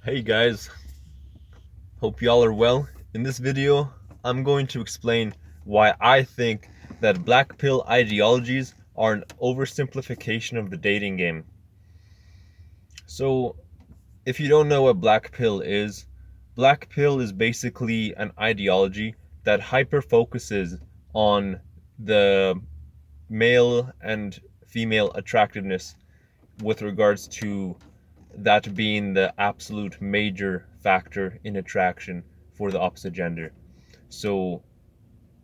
Hey guys, hope y'all are well. In this video, I'm going to explain why I think that black pill ideologies are an oversimplification of the dating game. So, if you don't know what black pill is basically an ideology that hyper focuses on the male and female attractiveness with regards to that being the absolute major factor in attraction for the opposite gender. So,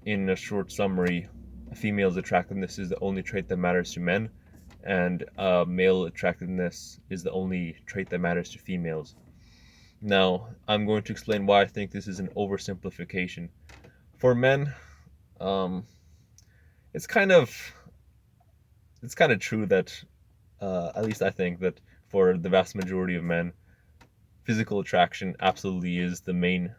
in a short summary, a female's attractiveness is the only trait that matters to men, and male attractiveness is the only trait that matters to females. Now, I'm going to explain why I think this is an oversimplification. For men, um, it's kind of it's kind of true that, at least I think that for the vast majority of men, physical attraction absolutely is the main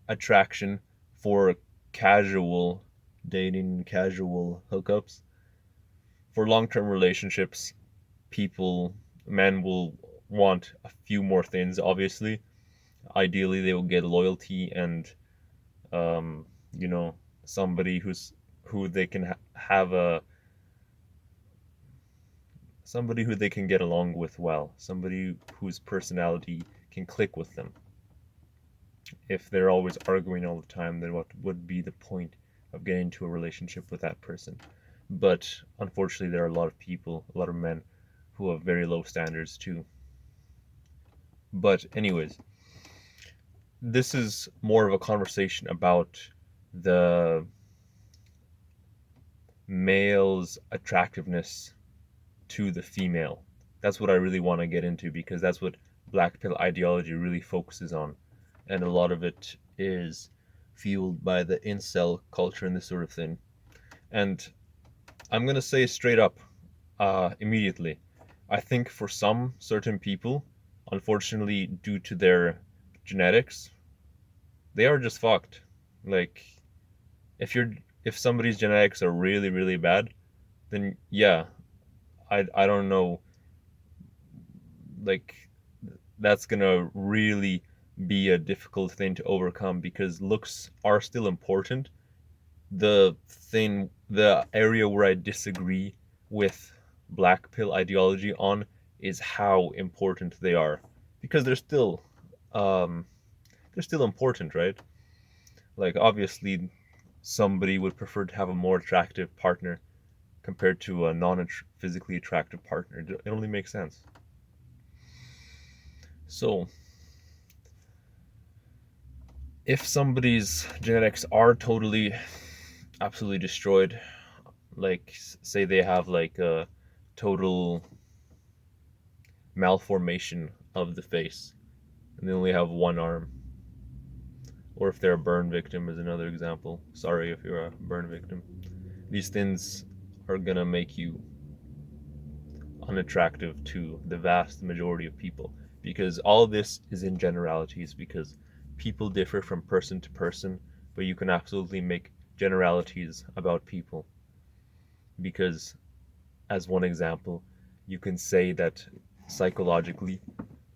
attraction for casual dating, casual hookups. For long term relationships, men will want a few more things, obviously. Ideally, they will get loyalty and, um, you know, somebody who they can have a somebody who they can get along with well, somebody whose personality can click with them. If they're always arguing all the time, then what would be the point of getting into a relationship with that person? But unfortunately, there are a lot of people, a lot of men, who have very low standards too. But, anyways, this is more of a conversation about the male's attractiveness to the female. That's what I really want to get into because that's what black pill ideology really focuses on. And a lot of it is fueled by the incel culture and this sort of thing. And I'm going to say straight up, immediately, I think for some certain people, unfortunately, due to their genetics, they are just fucked. Like, if you're if somebody's genetics are really really bad, then yeah, I don't know, like, that's gonna really be a difficult thing to overcome because looks are still important. The area where I disagree with black pill ideology on is how important they are, because um, they're still important, right? Like, obviously, somebody would prefer to have a more attractive partner compared to a non-physically attractive partner. It only makes sense. So, if somebody's genetics are totally, absolutely destroyed, like say they have like a total malformation of the face and they only have one arm, or if they're a burn victim is another example. Sorry if you're a burn victim. These things are gonna make you unattractive to the vast majority of people, because all this is in generalities, because people differ from person to person, but you can absolutely make generalities about people. Because, as one example, you can say that psychologically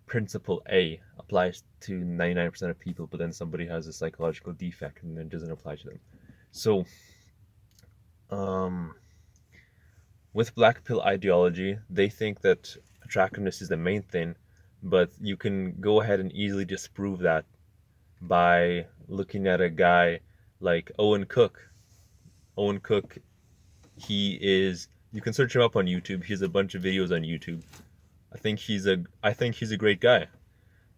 principle A applies to 99% of people, but then somebody has a psychological defect and then it doesn't apply to them. So, um, with black pill ideology, they think that attractiveness is the main thing, but you can go ahead and easily disprove that by looking at a guy like Owen Cook. Owen Cook, you can search him up on YouTube. He has a bunch of videos on YouTube. I think he's a great guy,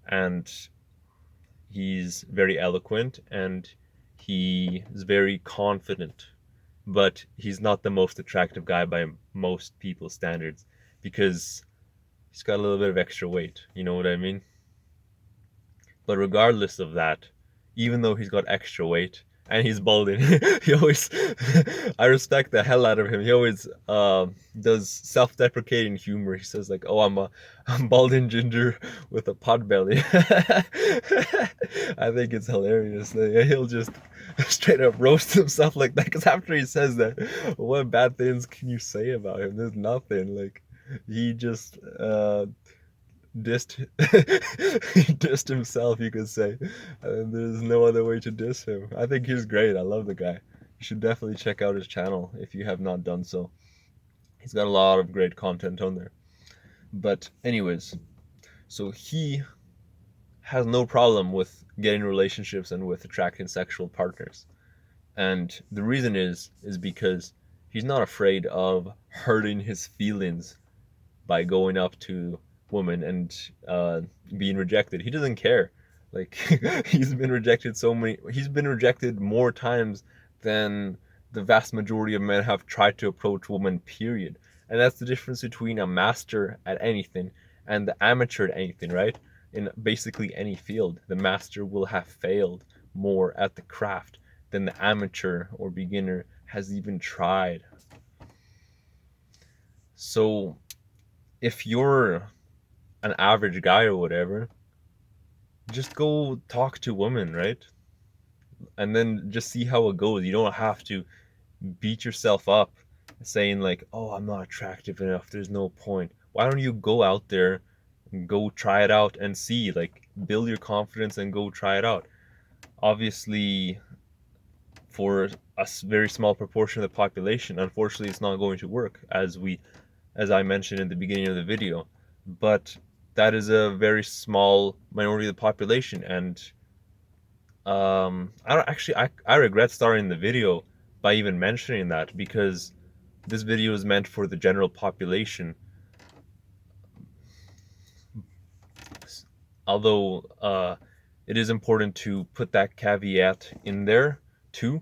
and he's very eloquent and he is very confident, but he's not the most attractive guy by most people's standards because he's got a little bit of extra weight, you know what I mean? But regardless of that, even though he's got extra weight and he's balding, he always, I respect the hell out of him. He always does self-deprecating humor. He says like, "Oh, I'm balding ginger with a pot belly." I think it's hilarious. He'll just straight up roast himself like that. Because after he says that, what bad things can you say about him? There's nothing. Like, he just dissed he dissed himself, you could say. There's no other way to diss him. I think he's great. I love the guy. You should definitely check out his channel if you have not done so. He's got a lot of great content on there. But anyways, so he has no problem with getting relationships and with attracting sexual partners. And the reason is because he's not afraid of hurting his feelings by going up to women and being rejected. He doesn't care. Like he's been rejected more times than the vast majority of men have tried to approach women, period. And that's the difference between a master at anything and the amateur at anything, right? In basically any field, the master will have failed more at the craft than the amateur or beginner has even tried. So if you're an average guy or whatever, just go talk to women, right? And then just see how it goes. You don't have to beat yourself up saying like, "Oh, I'm not attractive enough. There's no point." Why don't you go out there and go try it out and see, like build your confidence and go try it out. Obviously, for a very small proportion of the population, unfortunately, it's not going to work as I mentioned in the beginning of the video. But that is a very small minority of the population, and I don't actually I regret starting the video by even mentioning that, because this video is meant for the general population. Although it is important to put that caveat in there too,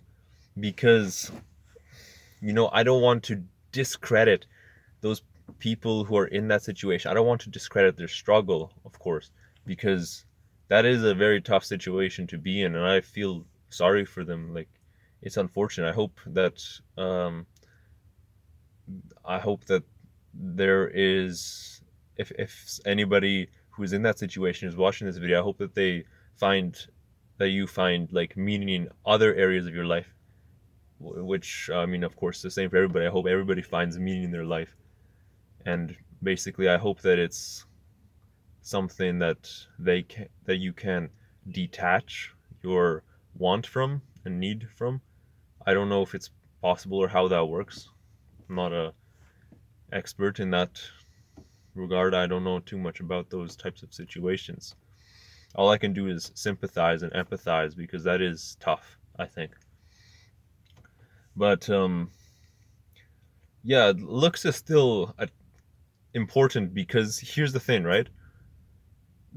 because I don't want to discredit those people who are in that situation. I don't want to discredit their struggle, of course, because that is a very tough situation to be in, and I feel sorry for them. Like, it's unfortunate. I hope that there is, if anybody who's in that situation is watching this video, I hope that you find like meaning in other areas of your life, which, I mean, of course, the same for everybody. I hope everybody finds meaning in their life. And basically, I hope that it's something that you can detach your want from and need from. I don't know if it's possible or how that works. I'm not a expert in that regard. I don't know too much about those types of situations. All I can do is sympathize and empathize, because that is tough, I think. But yeah, looks is still important, because here's the thing, right?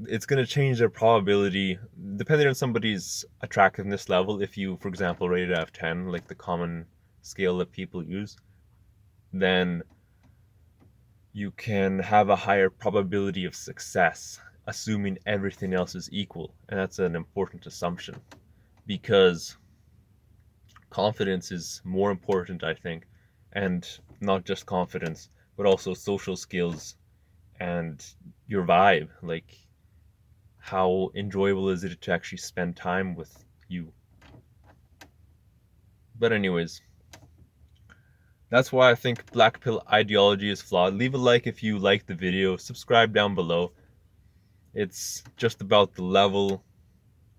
It's going to change their probability depending on somebody's attractiveness level. If you, for example, rate it out of 10, like the common scale that people use, then you can have a higher probability of success, assuming everything else is equal. And that's an important assumption, because confidence is more important, I think. And not just confidence, but also social skills and your vibe. Like, how enjoyable is it to actually spend time with you? But anyways, that's why I think black pill ideology is flawed. Leave a like if you like the video. Subscribe down below. It's just about the level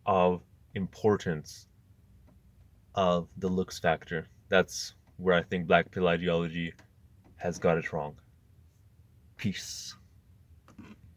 of importance of the looks factor. That's where I think black pill ideology has got it wrong. Peace.